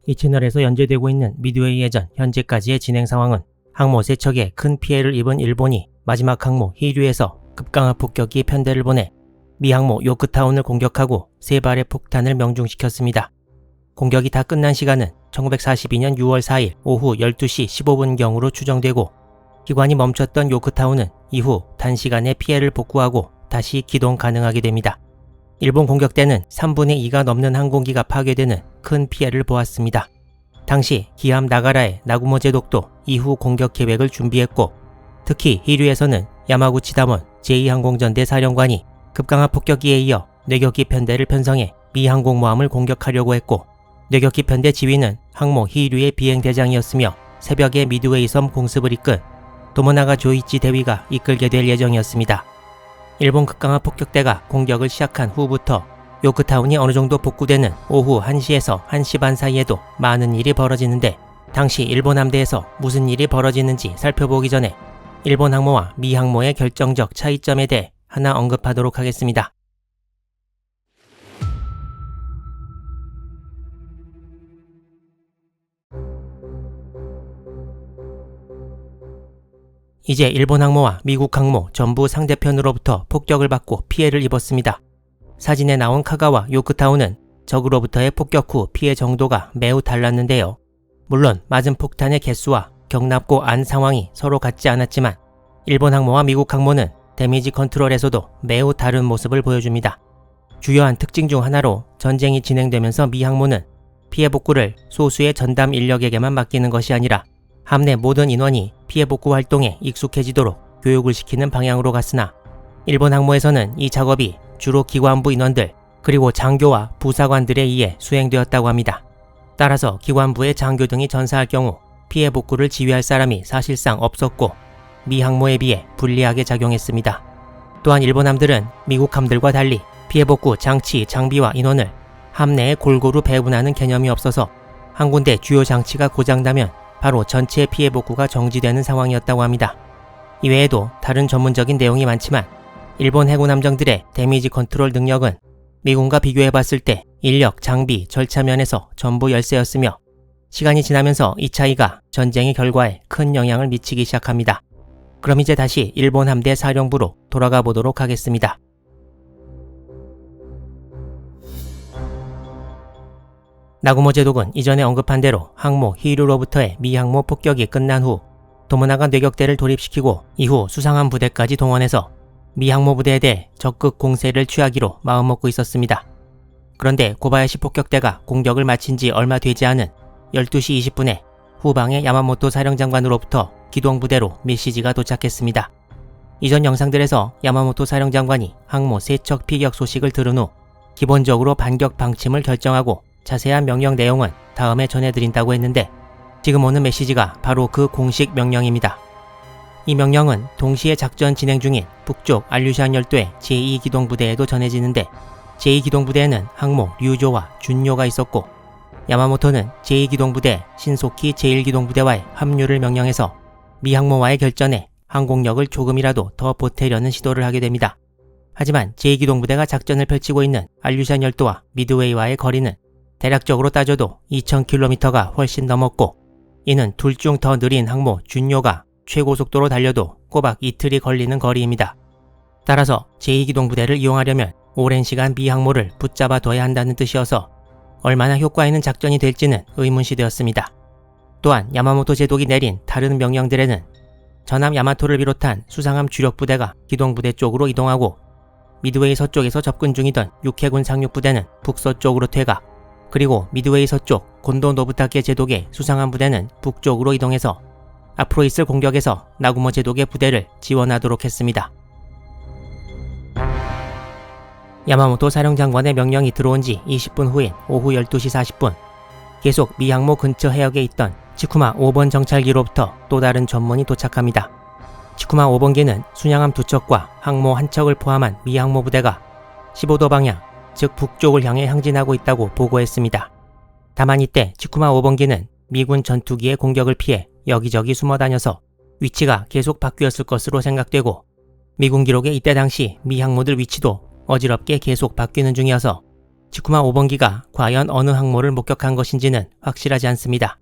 이 채널에서 연재되고 있는 미드웨이 예전 현재까지의 진행 상황은 항모 3척에 큰 피해를 입은 일본이 마지막 항모 히류에서 급강하 폭격기 편대를 보내 미 항모 요크타운을 공격하고 3발의 폭탄을 명중시켰습니다. 공격이 다 끝난 시간은 1942년 6월 4일 오후 12시 15분경으로 추정되고 기관이 멈췄던 요크타운은 이후 단시간에 피해를 복구하고 다시 기동 가능하게 됩니다. 일본 공격대는 3분의 2가 넘는 항공기가 파괴되는 큰 피해를 보았습니다. 당시 기함 나가라의 나구모 제독도 이후 공격 계획을 준비했고 특히 히류에서는 야마구치 다몬 제2항공전대 사령관이 급강하 폭격기에 이어 뇌격기 편대를 편성해 미 항공모함을 공격하려고 했고 뇌격기 편대 지휘는 항모 히류의 비행대장이었으며 새벽에 미드웨이 섬 공습을 이끈 도모나가 조이치 대위가 이끌게 될 예정이었습니다. 일본 급강하 폭격대가 공격을 시작한 후부터 요크타운이 어느 정도 복구되는 오후 1시에서 1시 반 사이에도 많은 일이 벌어지는데 당시 일본 함대에서 무슨 일이 벌어지는지 살펴보기 전에 일본 항모와 미 항모의 결정적 차이점에 대해 하나 언급하도록 하겠습니다. 이제 일본 항모와 미국 항모 전부 상대편으로부터 폭격을 받고 피해를 입었습니다. 사진에 나온 카가와 요크타운은 적으로부터의 폭격 후 피해 정도가 매우 달랐는데요. 물론 맞은 폭탄의 개수와 경납고 안 상황이 서로 같지 않았지만 일본 항모와 미국 항모는 데미지 컨트롤에서도 매우 다른 모습을 보여줍니다. 주요한 특징 중 하나로 전쟁이 진행되면서 미 항모는 피해 복구를 소수의 전담 인력에게만 맡기는 것이 아니라 함내 모든 인원이 피해 복구 활동에 익숙해지도록 교육을 시키는 방향으로 갔으나 일본 항모에서는 이 작업이 주로 기관부 인원들 그리고 장교와 부사관들에 의해 수행되었다고 합니다. 따라서 기관부의 장교 등이 전사할 경우 피해 복구를 지휘할 사람이 사실상 없었고 미 항모에 비해 불리하게 작용했습니다. 또한 일본 함들은 미국 함들과 달리 피해 복구 장치, 장비와 인원을 함내에 골고루 배분하는 개념이 없어서 한 군데 주요 장치가 고장나면 바로 전체 피해 복구가 정지되는 상황이었다고 합니다. 이외에도 다른 전문적인 내용이 많지만 일본 해군 함정들의 데미지 컨트롤 능력은 미군과 비교해봤을 때 인력, 장비, 절차 면에서 전부 열세였으며 시간이 지나면서 이 차이가 전쟁의 결과에 큰 영향을 미치기 시작합니다. 그럼 이제 다시 일본 함대 사령부로 돌아가 보도록 하겠습니다. 나구모 제독은 이전에 언급한 대로 항모 히류로부터의 미 항모 폭격이 끝난 후 도모나가 뇌격대를 돌입시키고 이후 수상한 부대까지 동원해서 미 항모 부대에 대해 적극 공세를 취하기로 마음먹고 있었습니다. 그런데 고바야시 폭격대가 공격을 마친 지 얼마 되지 않은 12시 20분에 후방의 야마모토 사령장관으로부터 기동부대로 메시지가 도착했습니다. 이전 영상들에서 야마모토 사령장관이 항모 3척 피격 소식을 들은 후 기본적으로 반격 방침을 결정하고 자세한 명령 내용은 다음에 전해드린다고 했는데 지금 오는 메시지가 바로 그 공식 명령입니다. 이 명령은 동시에 작전 진행 중인 북쪽 알류샨 열도의 제2기동부대에도 전해지는데 제2기동부대에는 항모 류조와 준요가 있었고 야마모토는 제2기동부대 신속히 제1기동부대와의 합류를 명령해서 미 항모와의 결전에 항공력을 조금이라도 더 보태려는 시도를 하게 됩니다. 하지만 제2기동부대가 작전을 펼치고 있는 알류샨 열도와 미드웨이와의 거리는 대략적으로 따져도 2000km가 훨씬 넘었고 이는 둘 중 더 느린 항모 준요가 최고속도로 달려도 꼬박 이틀이 걸리는 거리입니다. 따라서 제2기동부대를 이용하려면 오랜 시간 미 항모를 붙잡아 둬야 한다는 뜻이어서 얼마나 효과 있는 작전이 될지는 의문시되었습니다. 또한 야마모토 제독이 내린 다른 명령들에는 전함 야마토를 비롯한 수상함 주력부대가 기동부대 쪽으로 이동하고 미드웨이 서쪽에서 접근 중이던 육해군 상륙부대는 북서쪽으로 퇴각 그리고 미드웨이 서쪽 곤도 노부타케 제독의 수상함 부대는 북쪽으로 이동해서 앞으로 있을 공격에서 나구모 제독의 부대를 지원하도록 했습니다. 야마모토 사령장관의 명령이 들어온 지 20분 후인 오후 12시 40분 계속 미 항모 근처 해역에 있던 치쿠마 5번 정찰기로부터 또 다른 전문이 도착합니다. 치쿠마 5번기는 순양함 2척과 항모 1척을 포함한 미 항모 부대가 15도 방향 즉 북쪽을 향해 항진하고 있다고 보고했습니다. 다만 이때 치쿠마 5번기는 미군 전투기의 공격을 피해 여기저기 숨어다녀서 위치가 계속 바뀌었을 것으로 생각되고 미군 기록에 이때 당시 미 항모들 위치도 어지럽게 계속 바뀌는 중이어서 치쿠마 5번기가 과연 어느 항모를 목격한 것인지는 확실하지 않습니다.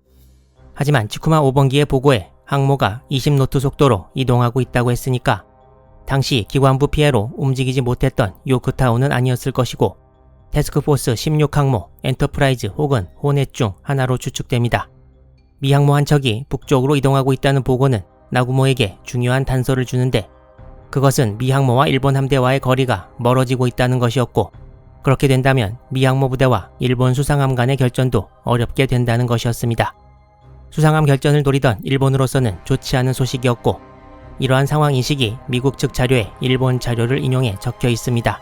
하지만 치쿠마 5번기의 보고에 항모가 20노트 속도로 이동하고 있다고 했으니까 당시 기관부 피해로 움직이지 못했던 요크타운은 아니었을 것이고 태스크포스 16 항모, 엔터프라이즈 혹은 호넷 중 하나로 추측됩니다. 미 항모 한 척이 북쪽으로 이동하고 있다는 보고는 나구모에게 중요한 단서를 주는데 그것은 미 항모와 일본 함대와의 거리가 멀어지고 있다는 것이었고 그렇게 된다면 미 항모 부대와 일본 수상함 간의 결전도 어렵게 된다는 것이었습니다. 수상함 결전을 노리던 일본으로서는 좋지 않은 소식이었고 이러한 상황 인식이 미국 측 자료에 일본 자료를 인용해 적혀 있습니다.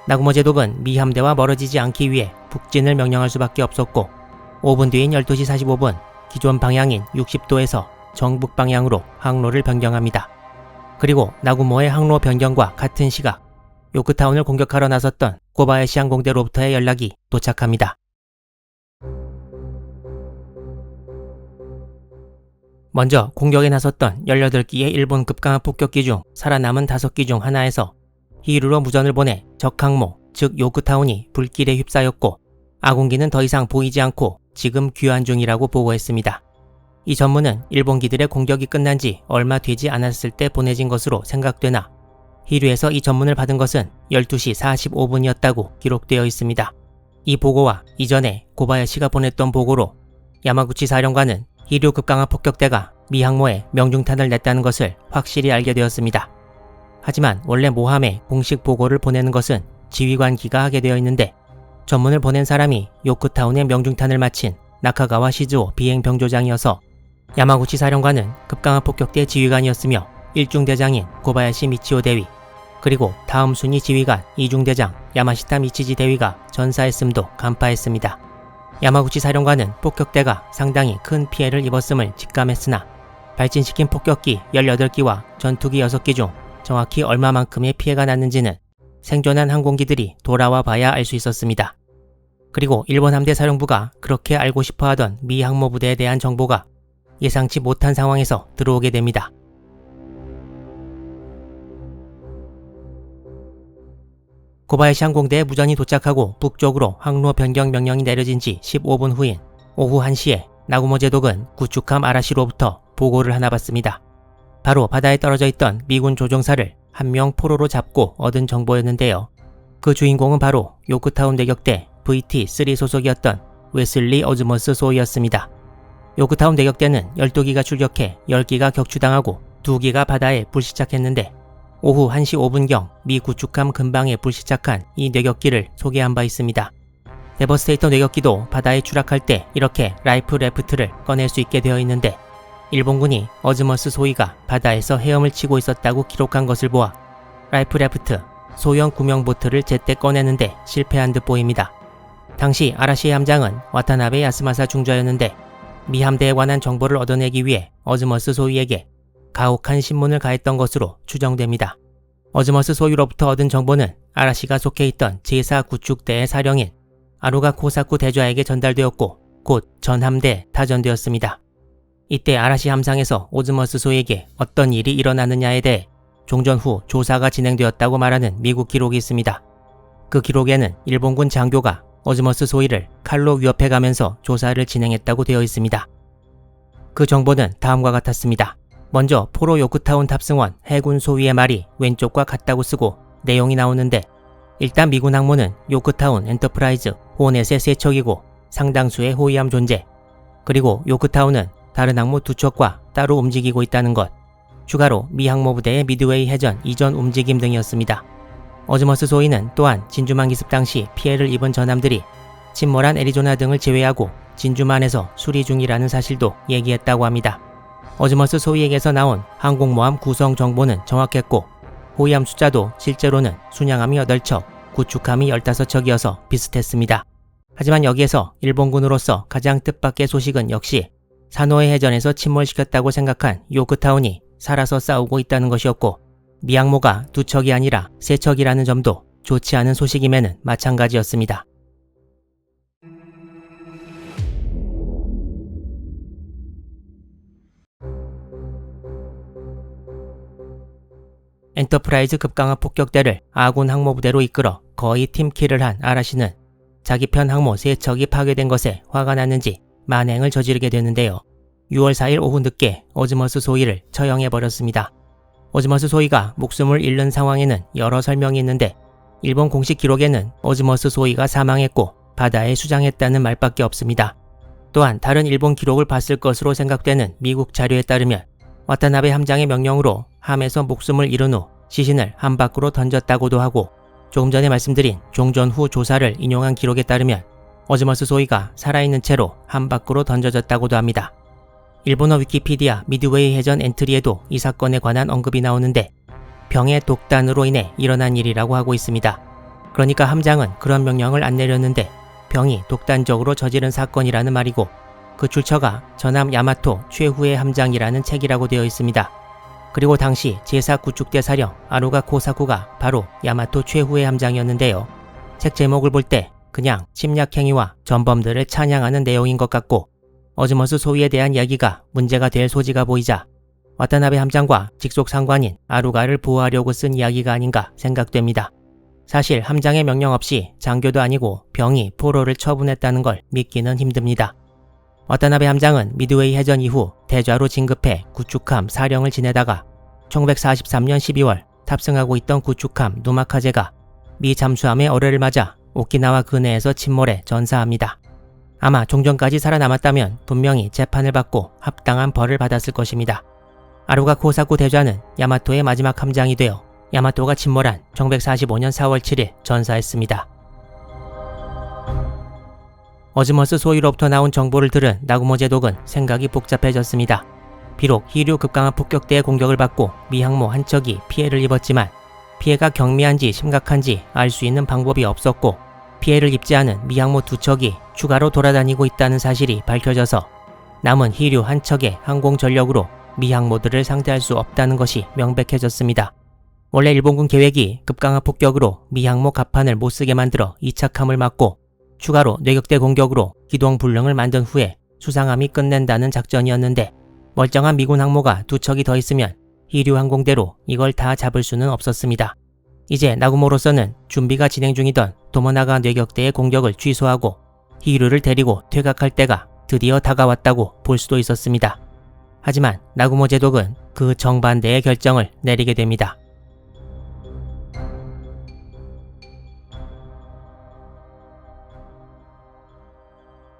나구모 제독은 미 함대와 멀어지지 않기 위해 북진을 명령할 수밖에 없었고 5분 뒤인 12시 45분 기존 방향인 60도에서 정북 방향으로 항로를 변경합니다. 그리고 나구모의 항로 변경과 같은 시각 요크타운을 공격하러 나섰던 고바야시 항공대로부터의 연락이 도착합니다. 먼저 공격에 나섰던 18기의 일본 급강압 폭격기 중 살아남은 5기 중 하나에서 히루로 무전을 보내 적 항모, 즉 요크타운이 불길에 휩싸였고 아군기는 더 이상 보이지 않고 지금 귀환 중이라고 보고했습니다. 이 전문은 일본기들의 공격이 끝난 지 얼마 되지 않았을 때 보내진 것으로 생각되나 히루에서 이 전문을 받은 것은 12시 45분이었다고 기록되어 있습니다. 이 보고와 이전에 고바야시가 보냈던 보고로 야마구치 사령관은 히류 급강압 폭격대가 미 항모에 명중탄을 냈다는 것을 확실히 알게 되었습니다. 하지만 원래 모함에 공식 보고를 보내는 것은 지휘관기가 하게 되어 있는데 전문을 보낸 사람이 요크타운에 명중탄을 마친 나카가와 시즈오 비행병조장이어서 야마구치 사령관은 급강압 폭격대 지휘관이었으며 1중대장인 고바야시 미치오 대위 그리고 다음 순위 지휘관 2중대장 야마시타 미치지 대위가 전사했음도 간파했습니다. 야마구치 사령관은 폭격대가 상당히 큰 피해를 입었음을 직감했으나 발진시킨 폭격기 18기와 전투기 6기 중 정확히 얼마만큼의 피해가 났는지는 생존한 항공기들이 돌아와 봐야 알 수 있었습니다. 그리고 일본 함대 사령부가 그렇게 알고 싶어하던 미 항모 부대에 대한 정보가 예상치 못한 상황에서 들어오게 됩니다. 고바야시 항공대에 무전이 도착하고 북쪽으로 항로 변경 명령이 내려진 지 15분 후인 오후 1시에 나구모 제독은 구축함 아라시로부터 보고를 하나 받습니다. 바로 바다에 떨어져 있던 미군 조종사를 한 명 포로로 잡고 얻은 정보였는데요. 그 주인공은 바로 요크타운 대격대 VT-3 소속이었던 웨슬리 어즈머스 소이였습니다. 요크타운 대격대는 12기가 출격해 10기가 격추당하고 2기가 바다에 불시착했는데 오후 1시 5분경 미 구축함 근방에 불시착한 이 뇌격기를 소개한 바 있습니다. 데버스테이터 뇌격기도 바다에 추락할 때 이렇게 라이프 래프트를 꺼낼 수 있게 되어 있는데 일본군이 어즈머스 소이가 바다에서 헤엄을 치고 있었다고 기록한 것을 보아 라이프 래프트, 소형 구명보트를 제때 꺼내는데 실패한 듯 보입니다. 당시 아라시 함장은 와타나베 야스마사 중좌였는데 미 함대에 관한 정보를 얻어내기 위해 어즈머스 소이에게 가혹한 신문을 가했던 것으로 추정됩니다. 어즈머스 소유로부터 얻은 정보는 아라시가 속해 있던 제4구축대의 사령인 아루가 코사쿠 대좌에게 전달되었고 곧 전함대에 타전되었습니다. 이때 아라시 함상에서 오즈머스 소이에게 어떤 일이 일어나느냐에 대해 종전 후 조사가 진행되었다고 말하는 미국 기록이 있습니다. 그 기록에는 일본군 장교가 오즈머스 소이를 칼로 위협해가면서 조사를 진행했다고 되어 있습니다. 그 정보는 다음과 같았습니다. 먼저 포로 요크타운 탑승원 해군 소위의 말이 왼쪽과 같다고 쓰고 내용이 나오는데 일단 미군 항모는 요크타운 엔터프라이즈 호넷의 3척이고 상당수의 호위함 존재 그리고 요크타운은 다른 항모 2척과 따로 움직이고 있다는 것 추가로 미 항모 부대의 미드웨이 해전 이전 움직임 등이었습니다. 어즈머스 소이는 또한 진주만 기습 당시 피해를 입은 전함들이 침몰한 애리조나 등을 제외하고 진주만에서 수리 중이라는 사실도 얘기했다고 합니다. 어즈머스 소이에게서 나온 항공모함 구성 정보는 정확했고 호위함 숫자도 실제로는 순양함이 8척, 구축함이 15척이어서 비슷했습니다. 하지만 여기에서 일본군으로서 가장 뜻밖의 소식은 역시 사노해 해전에서 침몰시켰다고 생각한 요크타운이 살아서 싸우고 있다는 것이었고 미 항모가 2척이 아니라 3척이라는 점도 좋지 않은 소식임에는 마찬가지였습니다. 엔터프라이즈 급강압 폭격대를 아군 항모부대로 이끌어 거의 팀킬을 한 아라시는 자기 편 항모 3척이 파괴된 것에 화가 났는지 만행을 저지르게 되는데요. 6월 4일 오후 늦게 오즈머스 소위를 처형해버렸습니다. 오즈머스 소위가 목숨을 잃는 상황에는 여러 설명이 있는데 일본 공식 기록에는 오즈머스 소위가 사망했고 바다에 수장했다는 말밖에 없습니다. 또한 다른 일본 기록을 봤을 것으로 생각되는 미국 자료에 따르면 와타나베 함장의 명령으로 함에서 목숨을 잃은 후 시신을 함 밖으로 던졌다고도 하고 조금 전에 말씀드린 종전 후 조사를 인용한 기록에 따르면 오즈머스 소위가 살아있는 채로 함 밖으로 던져졌다고도 합니다. 일본어 위키피디아 미드웨이 해전 엔트리에도 이 사건에 관한 언급이 나오는데 병의 독단으로 인해 일어난 일이라고 하고 있습니다. 그러니까 함장은 그런 명령을 안 내렸는데 병이 독단적으로 저지른 사건이라는 말이고 그 출처가 전함 야마토 최후의 함장이라는 책이라고 되어 있습니다. 그리고 당시 제4구축대 사령 아루가 코사쿠가 바로 야마토 최후의 함장이었는데요. 책 제목을 볼 때 그냥 침략행위와 전범들을 찬양하는 내용인 것 같고 오즈머스 소위에 대한 이야기가 문제가 될 소지가 보이자 와타나베 함장과 직속 상관인 아루가를 보호하려고 쓴 이야기가 아닌가 생각됩니다. 사실 함장의 명령 없이 장교도 아니고 병이 포로를 처분했다는 걸 믿기는 힘듭니다. 와타나베 함장은 미드웨이 해전 이후 대좌로 진급해 구축함 사령을 지내다가 1943년 12월 탑승하고 있던 구축함 누마카제가 미 잠수함의 어뢰를 맞아 오키나와 근해에서 침몰해 전사합니다. 아마 종전까지 살아남았다면 분명히 재판을 받고 합당한 벌을 받았을 것입니다. 아루가 코사쿠 대좌는 야마토의 마지막 함장이 되어 야마토가 침몰한 1945년 4월 7일 전사했습니다. 오즈머스 소위로부터 나온 정보를 들은 나구모 제독은 생각이 복잡해졌습니다. 비록 히류 급강한 폭격대의 공격을 받고 미 항모 한 척이 피해를 입었지만 피해가 경미한지 심각한지 알 수 있는 방법이 없었고 피해를 입지 않은 미 항모 2척이 추가로 돌아다니고 있다는 사실이 밝혀져서 남은 히류 한 척의 항공 전력으로 미 항모들을 상대할 수 없다는 것이 명백해졌습니다. 원래 일본군 계획이 급강한 폭격으로 미 항모 갑판을 못쓰게 만들어 이착함을 막고 추가로 뇌격대 공격으로 기동 불능을 만든 후에 수상함이 끝낸다는 작전이었는데 멀쩡한 미군 항모가 2척이 더 있으면 히류 항공대로 이걸 다 잡을 수는 없었습니다. 이제 나구모로서는 준비가 진행 중이던 도모나가 뇌격대의 공격을 취소하고 히류를 데리고 퇴각할 때가 드디어 다가왔다고 볼 수도 있었습니다. 하지만 나구모 제독은 그 정반대의 결정을 내리게 됩니다.